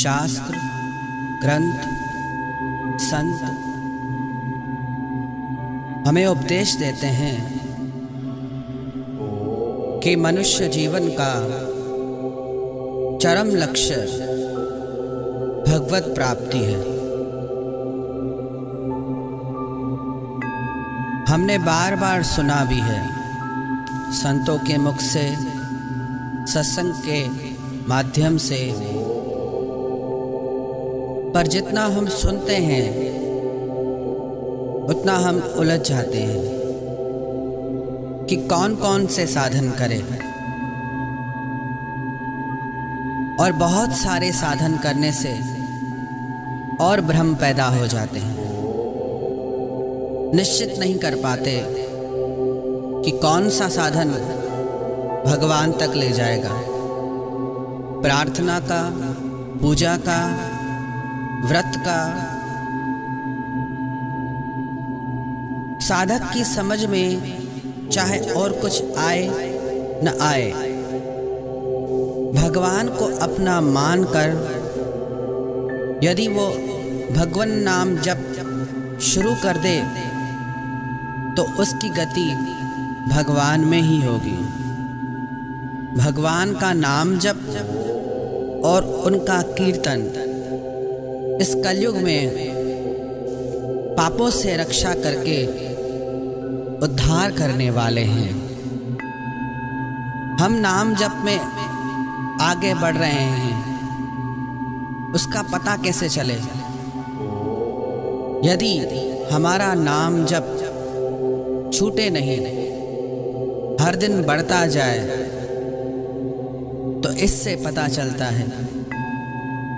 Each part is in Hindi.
शास्त्र, ग्रंथ, संत हमें उपदेश देते हैं कि मनुष्य जीवन का चरम लक्ष्य भगवत प्राप्ति है। हमने बार बार सुना भी है संतों के मुख से, सत्संग के माध्यम से, पर जितना हम सुनते हैं उतना हम उलझ जाते हैं कि कौन कौन से साधन करें, और बहुत सारे साधन करने से और भ्रम पैदा हो जाते हैं। निश्चित नहीं कर पाते कि कौन सा साधन भगवान तक ले जाएगा। प्रार्थना का, पूजा का, व्रत का। साधक की समझ में चाहे और कुछ आए न आए, भगवान को अपना मानकर यदि वो भगवान नाम जप शुरू कर दे तो उसकी गति भगवान में ही होगी। भगवान का नाम जप और उनका कीर्तन इस कलयुग में पापों से रक्षा करके उद्धार करने वाले हैं। हम नाम जप में आगे बढ़ रहे हैं, उसका पता कैसे चले? यदि हमारा नाम जप छूटे नहीं, हर दिन बढ़ता जाए, तो इससे पता चलता है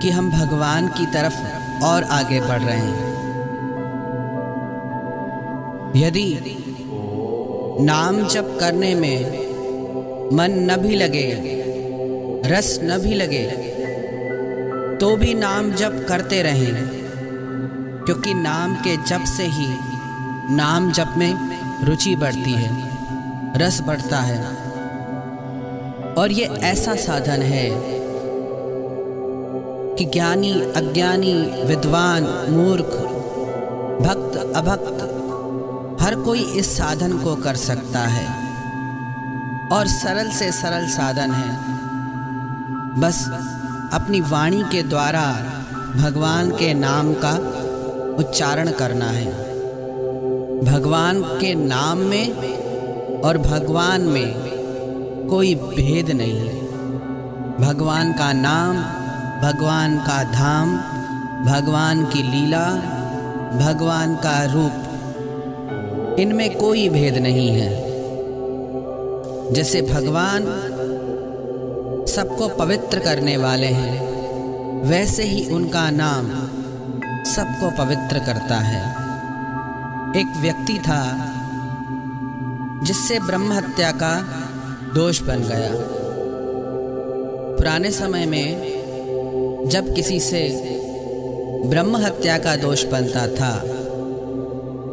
कि हम भगवान की तरफ और आगे बढ़ रहे हैं। यदि नाम जप करने में मन न भी लगे, रस न भी लगे, तो भी नाम जप करते रहें, क्योंकि नाम के जप से ही नाम जप में रुचि बढ़ती है, रस बढ़ता है। और ये ऐसा साधन है कि ज्ञानी, अज्ञानी, विद्वान, मूर्ख, भक्त, अभक्त हर कोई इस साधन को कर सकता है। और सरल से सरल साधन है, बस अपनी वाणी के द्वारा भगवान के नाम का उच्चारण करना है। भगवान के नाम में और भगवान में कोई भेद नहीं। भगवान का नाम, भगवान का धाम, भगवान की लीला, भगवान का रूप, इनमें कोई भेद नहीं है। जैसे भगवान सबको पवित्र करने वाले हैं, वैसे ही उनका नाम सबको पवित्र करता है। एक व्यक्ति था जिससे ब्रह्म हत्या का दोष बन गया। पुराने समय में जब किसी से ब्रह्म हत्या का दोष बनता था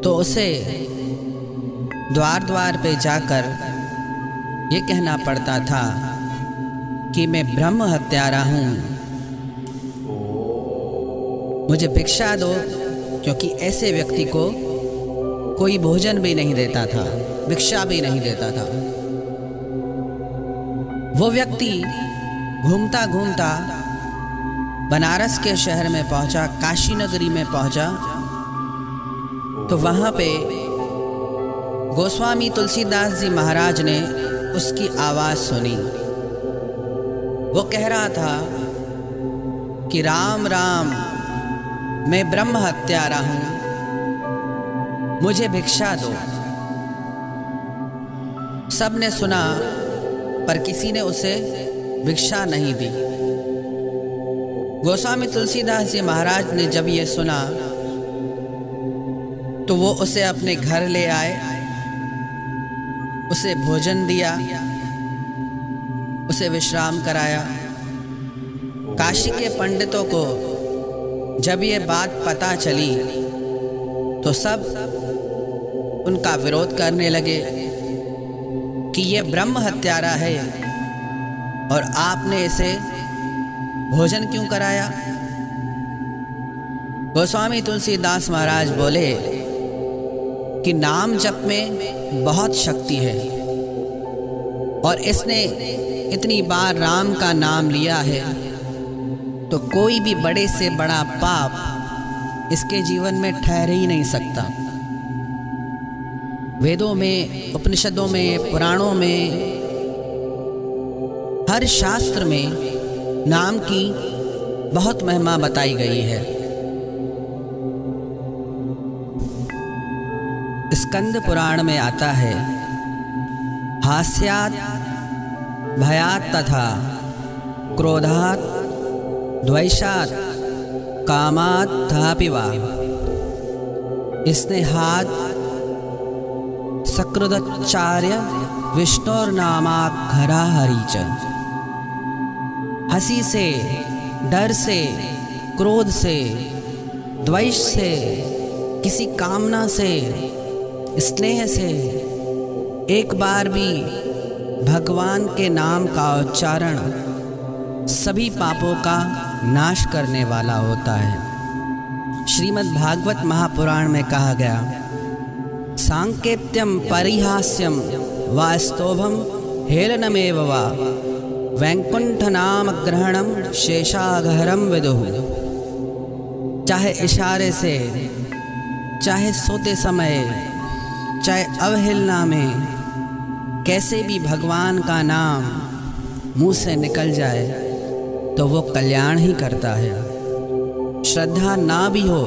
तो उसे द्वार द्वार पे जाकर ये कहना पड़ता था कि मैं ब्रह्म हत्यारा हूँ, मुझे भिक्षा दो, क्योंकि ऐसे व्यक्ति को कोई भोजन भी नहीं देता था, भिक्षा भी नहीं देता था। वो व्यक्ति घूमता घूमता बनारस के शहर में पहुंचा, काशी नगरी में पहुंचा, तो वहां पे गोस्वामी तुलसीदास जी महाराज ने उसकी आवाज सुनी। वो कह रहा था कि राम राम, मैं ब्रह्म हत्यारा हूं, मुझे भिक्षा दो। सबने सुना, पर किसी ने उसे भिक्षा नहीं दी। गोस्वामी तुलसीदास जी महाराज ने जब ये सुना तो वो उसे अपने घर ले आए, उसे भोजन दिया, उसे विश्राम कराया। काशी के पंडितों को जब ये बात पता चली तो सब उनका विरोध करने लगे कि ये ब्रह्म हत्यारा है और आपने इसे भोजन क्यों कराया। गोस्वामी तुलसीदास महाराज बोले कि नाम जप में बहुत शक्ति है और इसने इतनी बार राम का नाम लिया है तो कोई भी बड़े से बड़ा पाप इसके जीवन में ठहर ही नहीं सकता। वेदों में, उपनिषदों में, पुराणों में, हर शास्त्र में नाम की बहुत महिमा बताई गई है। स्कंद पुराण में आता है, हास्यात् भयात् तथा क्रोधात् द्वेषात् कामात् थापि वा स्नेहात् सकृदचार्य विष्णुर्नामाक्षरा हरि च। हंसी से, डर से, क्रोध से, द्वेष से, किसी कामना से, स्नेह से एक बार भी भगवान के नाम का उच्चारण सभी पापों का नाश करने वाला होता है। श्रीमद् भागवत महापुराण में कहा गया, सांकेत्यम परिहास्यम वास्तोभम हेलनमेव वा वैकुंठ नाम ग्रहणम शेषागहरम विदुः। चाहे इशारे से, चाहे सोते समय, चाहे अवहेलना में, कैसे भी भगवान का नाम मुंह से निकल जाए तो वो कल्याण ही करता है। श्रद्धा ना भी हो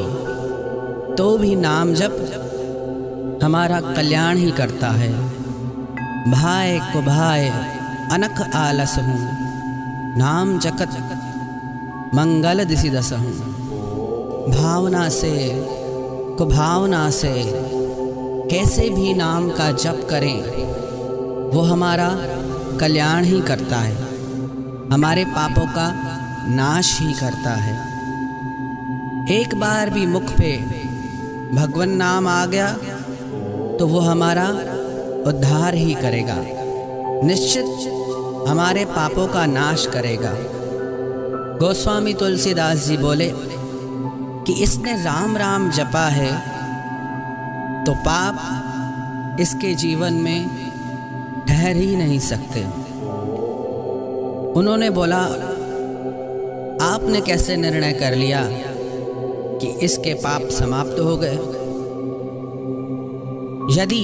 तो भी नाम जप हमारा कल्याण ही करता है। भाय को भाय अनख आलस हूँ, नाम जगत मंगल दिशि दस हूँ। भावना से, कुभावना से कैसे भी नाम का जप करें वो हमारा कल्याण ही करता है, हमारे पापों का नाश ही करता है। एक बार भी मुख पे भगवान नाम आ गया तो वो हमारा उद्धार ही करेगा, निश्चित हमारे पापों का नाश करेगा। गोस्वामी तुलसीदास जी बोले कि इसने राम राम जपा है तो पाप इसके जीवन में ठहर ही नहीं सकते। उन्होंने बोला, आपने कैसे निर्णय कर लिया कि इसके पाप समाप्त हो गए? यदि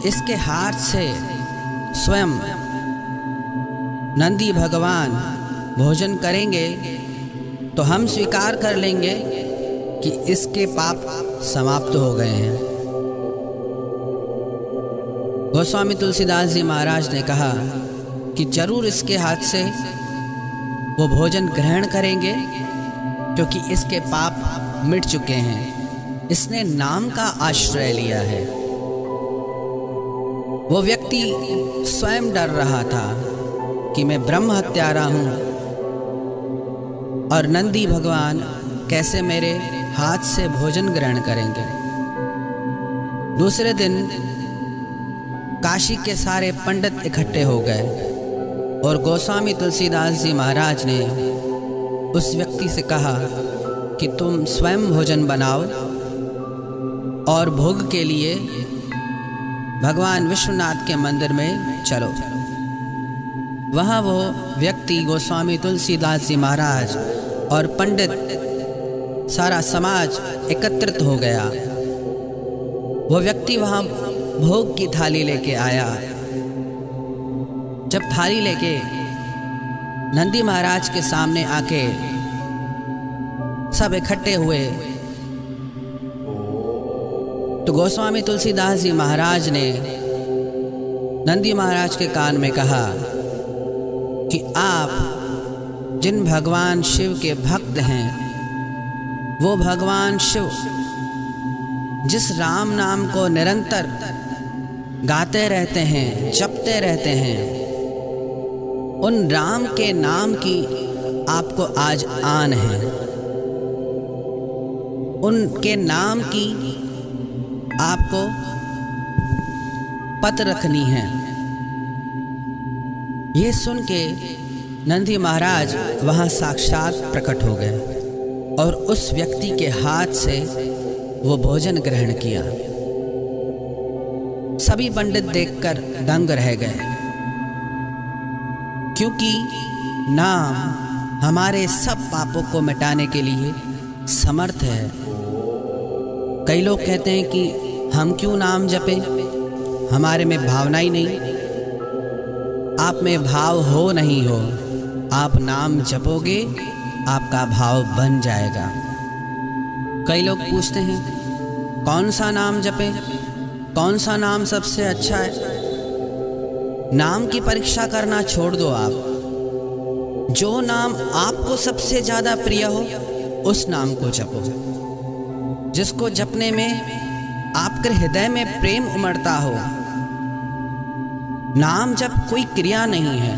इसके हाथ से स्वयं नंदी भगवान भोजन करेंगे तो हम स्वीकार कर लेंगे कि इसके पाप समाप्त हो गए हैं। गोस्वामी तुलसीदास जी महाराज ने कहा कि जरूर इसके हाथ से वो भोजन ग्रहण करेंगे क्योंकि इसके पाप मिट चुके हैं, इसने नाम का आश्रय लिया है। वो व्यक्ति स्वयं डर रहा था कि मैं ब्रह्म हत्यारा हूँ और नंदी भगवान कैसे मेरे हाथ से भोजन ग्रहण करेंगे। दूसरे दिन काशी के सारे पंडित इकट्ठे हो गए और गोस्वामी तुलसीदास जी महाराज ने उस व्यक्ति से कहा कि तुम स्वयं भोजन बनाओ और भोग के लिए भगवान विश्वनाथ के मंदिर में चलो। वहाँ वो व्यक्ति गोस्वामी तुलसीदास जी महाराज और पंडित सारा समाज एकत्रित हो गया। वो व्यक्ति वहाँ भोग की थाली लेके आया। जब थाली लेके नंदी महाराज के सामने आके सब इकट्ठे हुए तो गोस्वामी तुलसीदास जी महाराज ने नंदी महाराज के कान में कहा कि आप जिन भगवान शिव के भक्त हैं, वो भगवान शिव जिस राम नाम को निरंतर गाते रहते हैं, जपते रहते हैं, उन राम के नाम की आपको आज आन है। उनके नाम की आपको पत रखनी है। ये सुन के नंदी महाराज वहाँ साक्षात प्रकट हो गए और उस व्यक्ति के हाथ से वो भोजन ग्रहण किया। सभी पंडित देखकर दंग रह गए, क्योंकि नाम हमारे सब पापों को मिटाने के लिए समर्थ है। कई लोग कहते हैं कि हम क्यों नाम जपे, हमारे में भावना ही नहीं। आप में भाव हो नहीं हो, आप नाम जपोगे आपका भाव बन जाएगा। कई लोग पूछते हैं कौन सा नाम जपे, कौन सा नाम सबसे अच्छा है। नाम की परीक्षा करना छोड़ दो आप। जो नाम आपको सबसे ज्यादा प्रिय हो उस नाम को जपो, जिसको जपने में आपके हृदय में प्रेम उमड़ता हो। नाम जप कोई क्रिया नहीं है,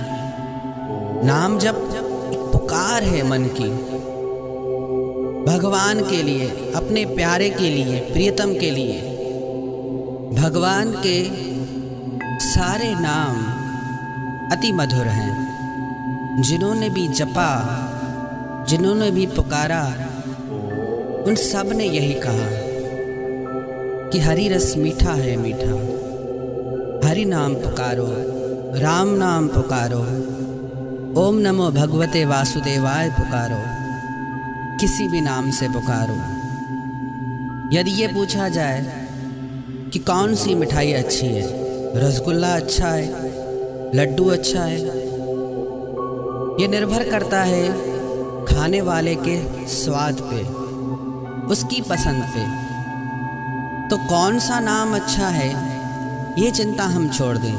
नाम जप एक पुकार है मन की, भगवान के लिए, अपने प्यारे के लिए, प्रियतम के लिए। भगवान के सारे नाम अति मधुर हैं। जिन्होंने भी जपा, जिन्होंने भी पुकारा, उन सब ने यही कहा कि हरि रस मीठा है मीठा। हरि नाम पुकारो, राम नाम पुकारो, ओम नमो भगवते वासुदेवाय पुकारो, किसी भी नाम से पुकारो। यदि ये पूछा जाए कि कौन सी मिठाई अच्छी है, रसगुल्ला अच्छा है, लड्डू अच्छा है, ये निर्भर करता है खाने वाले के स्वाद पे, उसकी पसंद पे। तो कौन सा नाम अच्छा है ये चिंता हम छोड़ दें।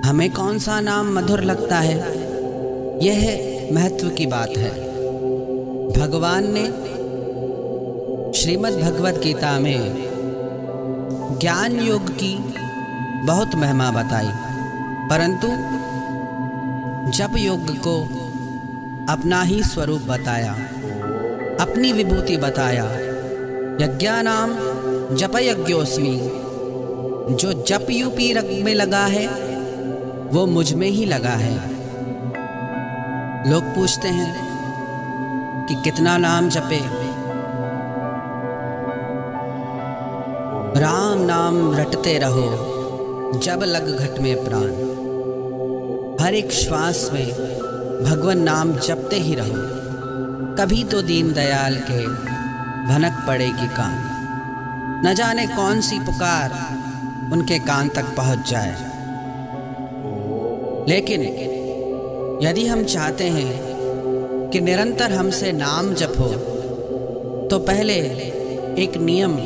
हमें कौन सा नाम मधुर लगता है यह महत्व की बात है। भगवान ने श्रीमद् भगवत गीता में ज्ञान योग की बहुत महिमा बताई, परंतु जप योग को अपना ही स्वरूप बताया, अपनी विभूति बताया। यज्ञानाम जप यज्ञोस्मि, जो जप यूपी रग में लगा है वो मुझ में ही लगा है। लोग पूछते हैं कि कितना नाम जपे। राम नाम रटते रहो जब लग घट में प्राण। हर एक श्वास में भगवान नाम जपते ही रहो, कभी तो दीन दयाल के भनक पड़ेगी कान। न जाने कौन सी पुकार उनके कान तक पहुंच जाए। लेकिन यदि हम चाहते हैं कि निरंतर हमसे नाम जपो, तो पहले एक नियम,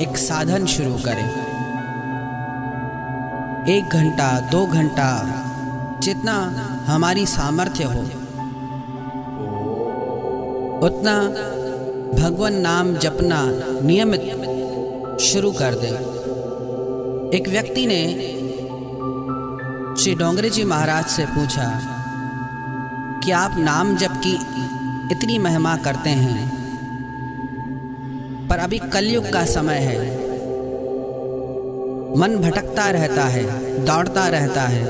एक साधन शुरू करें। 1 घंटा 2 घंटा जितना हमारी सामर्थ्य हो उतना भगवान नाम जपना नियमित शुरू कर दे। एक व्यक्ति ने श्री डोंगरे जी महाराज से पूछा कि आप नाम जप की इतनी महिमा करते हैं, पर अभी कलयुग का समय है, मन भटकता रहता है, दौड़ता रहता है।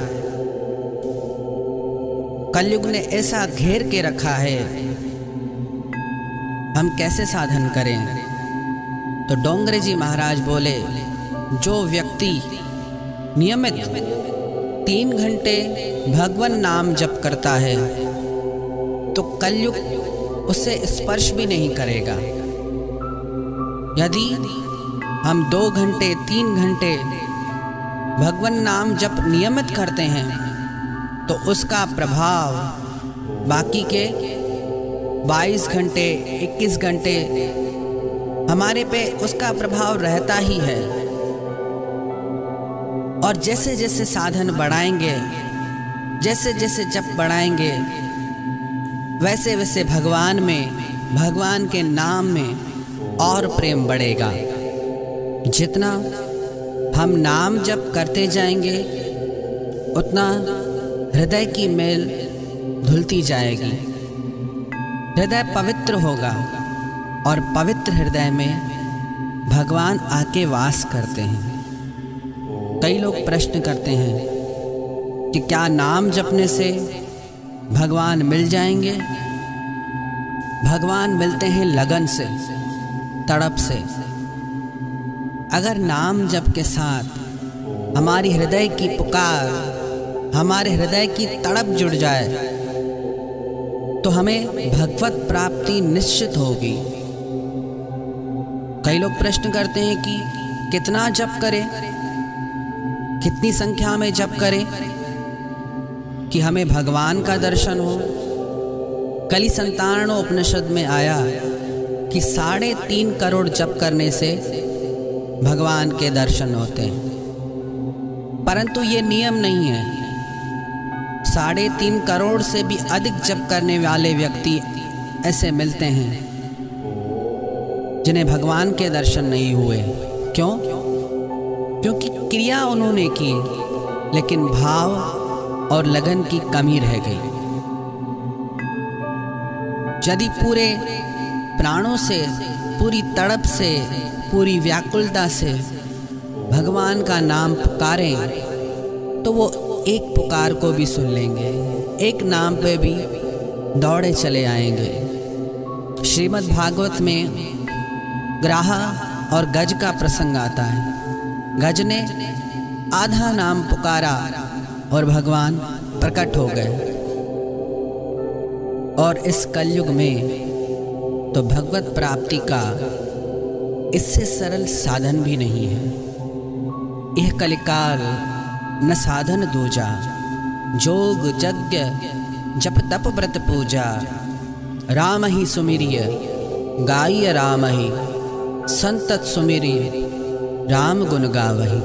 कलयुग ने ऐसा घेर के रखा है, हम कैसे साधन करें। तो डोंगरे जी महाराज बोले, जो व्यक्ति नियमित 3 घंटे भगवान नाम जप करता है तो कलयुग उसे स्पर्श भी नहीं करेगा। यदि हम 2 घंटे 3 घंटे भगवान नाम जप नियमित करते हैं तो उसका प्रभाव बाकी के 22 घंटे 21 घंटे हमारे पे उसका प्रभाव रहता ही है। और जैसे जैसे साधन बढ़ाएंगे, जैसे जैसे जप बढ़ाएंगे, वैसे वैसे भगवान में, भगवान के नाम में और प्रेम बढ़ेगा। जितना हम नाम जप करते जाएंगे उतना हृदय की मेल धुलती जाएगी, हृदय पवित्र होगा और पवित्र हृदय में भगवान आके वास करते हैं। कई लोग प्रश्न करते हैं कि क्या नाम जपने से भगवान मिल जाएंगे? भगवान मिलते हैं लगन से, तड़प से। अगर नाम जप के साथ हमारी हृदय की पुकार, हमारे हृदय की तड़प जुड़ जाए तो हमें भगवत प्राप्ति निश्चित होगी। कई लोग प्रश्न करते हैं कि कितना जप करें, कितनी संख्या में जप करें कि हमें भगवान का दर्शन हो। कलि संतारणों उपनिषद में आया कि 3.5 करोड़ जप करने से भगवान के दर्शन होते हैं, परंतु ये नियम नहीं है। 3.5 करोड़ से भी अधिक जप करने वाले व्यक्ति ऐसे मिलते हैं जिन्हें भगवान के दर्शन नहीं हुए। क्यों? क्योंकि क्रिया उन्होंने की, लेकिन भाव और लगन की कमी रह गई। यदि पूरे प्राणों से, पूरी तड़प से, पूरी व्याकुलता से भगवान का नाम पुकारें तो वो एक पुकार को भी सुन लेंगे, एक नाम पे भी दौड़े चले आएंगे। श्रीमद् भागवत में ग्राहा और गज का प्रसंग आता है। गज ने आधा नाम पुकारा और भगवान प्रकट हो गए। और इस कलयुग में तो भगवत प्राप्ति का इससे सरल साधन भी नहीं है। यह कलिकाल न साधन दूजा, जोग यज्ञ जप तप व्रत पूजा। राम ही सुमिरिय गाय राम ही, संतत सुमिरिय राम गुण गावही।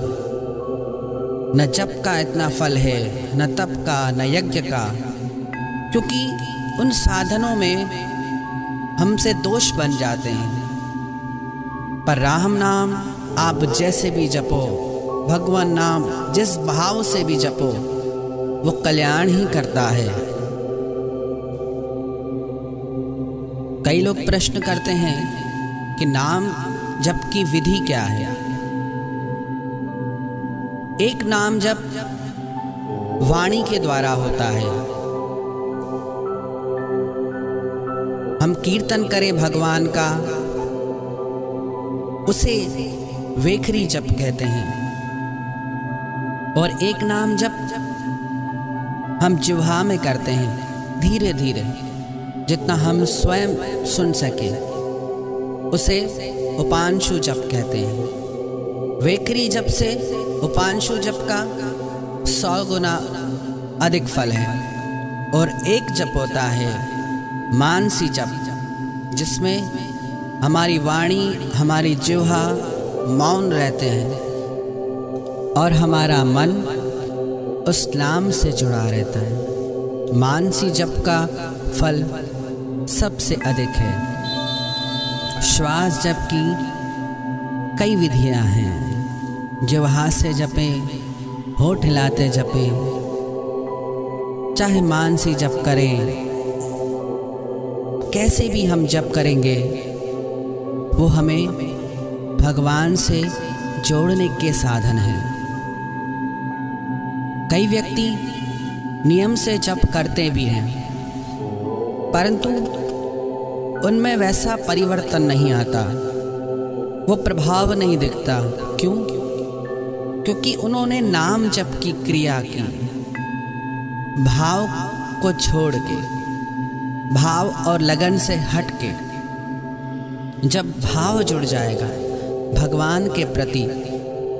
न जप का इतना फल है, न तप का, न यज्ञ का, क्योंकि उन साधनों में हमसे दोष बन जाते हैं। पर राम नाम आप जैसे भी जपो, भगवान नाम जिस भाव से भी जपो, वो कल्याण ही करता है। कई लोग प्रश्न करते हैं कि नाम जप की विधि क्या है। एक नाम जप वाणी के द्वारा होता है। हम कीर्तन करें भगवान का, उसे वेखरी जप कहते हैं। और एक नाम जप हम जिह्वा में करते हैं, धीरे धीरे, जितना हम स्वयं सुन सके, उसे उपांशु जप कहते हैं। वेखरी जप से उपांशु जप का 100 गुना अधिक फल है। और एक जप होता है मानसी जप, जिसमें हमारी वाणी, हमारी जिह्वा मौन रहते हैं और हमारा मन उस नाम से जुड़ा रहता है। मानसी जप का फल सबसे अधिक है। श्वास जप की कई विधियां हैं। जिह्वा से जपें, होठ हिलाते जपें, चाहे मानसी जप करें, कैसे भी हम जप करेंगे वो हमें भगवान से जोड़ने के साधन हैं। कई व्यक्ति नियम से जप करते भी हैं, परंतु उनमें वैसा परिवर्तन नहीं आता, वो प्रभाव नहीं दिखता। क्यों? क्योंकि उन्होंने नाम जप की क्रिया की, भाव को छोड़ के, भाव और लगन से हट के। जब भाव जुड़ जाएगा भगवान के प्रति,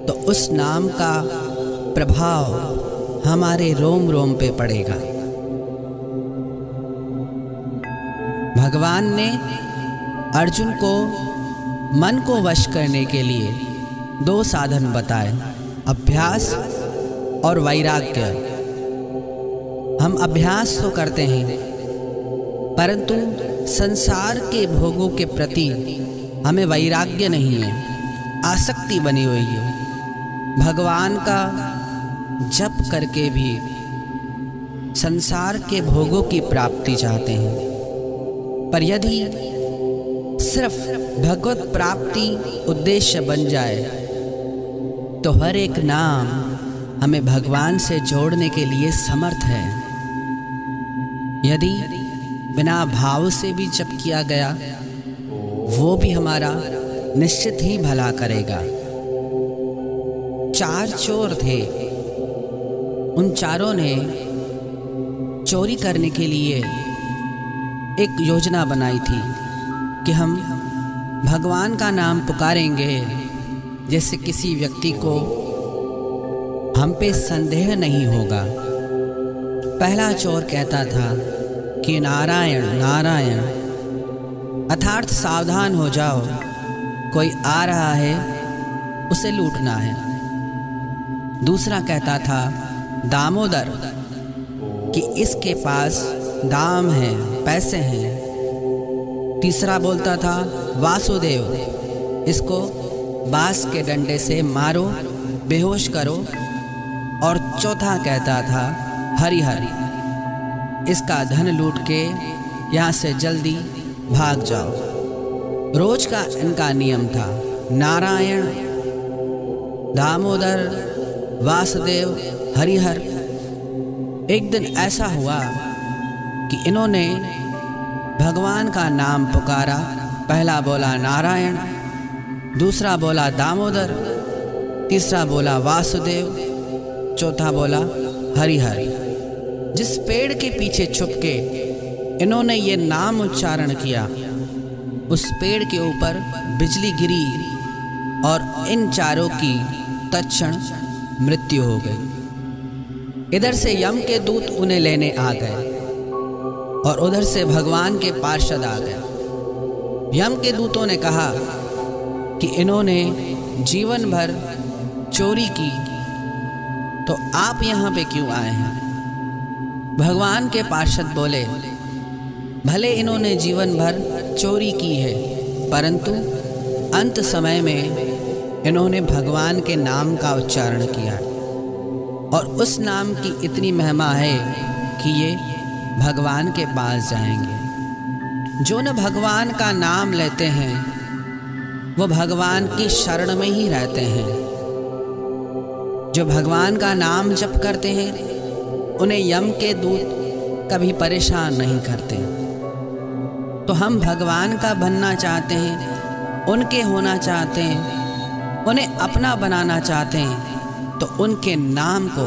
तो उस नाम का प्रभाव हमारे रोम रोम पे पड़ेगा। भगवान ने अर्जुन को मन को वश करने के लिए 2 साधन बताए, अभ्यास और वैराग्य। हम अभ्यास तो करते हैं, परंतु संसार के भोगों के प्रति हमें वैराग्य नहीं है, आसक्ति बनी हुई है। भगवान का जप करके भी संसार के भोगों की प्राप्ति चाहते हैं। पर यदि सिर्फ भगवत प्राप्ति उद्देश्य बन जाए तो हर एक नाम हमें भगवान से जोड़ने के लिए समर्थ है। यदि बिना भाव से भी जप किया गया वो भी हमारा निश्चित ही भला करेगा। 4 चोर थे। उन चारों ने चोरी करने के लिए एक योजना बनाई थी कि हम भगवान का नाम पुकारेंगे जैसे किसी व्यक्ति को हम पे संदेह नहीं होगा। पहला चोर कहता था कि नारायण नारायण, अर्थात सावधान हो जाओ, कोई आ रहा है, उसे लूटना है। दूसरा कहता था दामोदर, कि इसके पास दाम है, पैसे हैं। तीसरा बोलता था वासुदेव, इसको बांस के डंडे से मारो, बेहोश करो। और चौथा कहता था हरिहर, इसका धन लूट के यहाँ से जल्दी भाग जाओ। रोज का इनका नियम था नारायण, दामोदर, वासुदेव, हरिहर। एक दिन ऐसा हुआ कि इन्होंने भगवान का नाम पुकारा। पहला बोला नारायण, दूसरा बोला दामोदर, तीसरा बोला वासुदेव, चौथा बोला हरिहर। जिस पेड़ के पीछे छुप के इन्होंने ये नाम उच्चारण किया, उस पेड़ के ऊपर बिजली गिरी और इन चारों की तत्क्षण मृत्यु हो गई। इधर से यम के दूत उन्हें लेने आ गए और उधर से भगवान के पार्षद आ गए। यम के दूतों ने कहा कि इन्होंने जीवन भर चोरी की, तो आप यहाँ पे क्यों आए हैं? भगवान के पार्षद बोले, भले इन्होंने जीवन भर चोरी की है, परंतु अंत समय में इन्होंने भगवान के नाम का उच्चारण किया और उस नाम की इतनी महिमा है कि ये भगवान के पास जाएंगे। जो न भगवान का नाम लेते हैं वो भगवान की शरण में ही रहते हैं। जो भगवान का नाम जप करते हैं उन्हें यम के दूत कभी परेशान नहीं करते। तो हम भगवान का बनना चाहते हैं, उनके होना चाहते हैं, उन्हें अपना बनाना चाहते हैं, तो उनके नाम को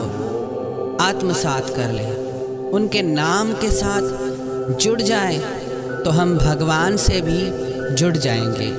आत्मसात कर लें, उनके नाम के साथ जुड़ जाएं, तो हम भगवान से भी जुड़ जाएंगे।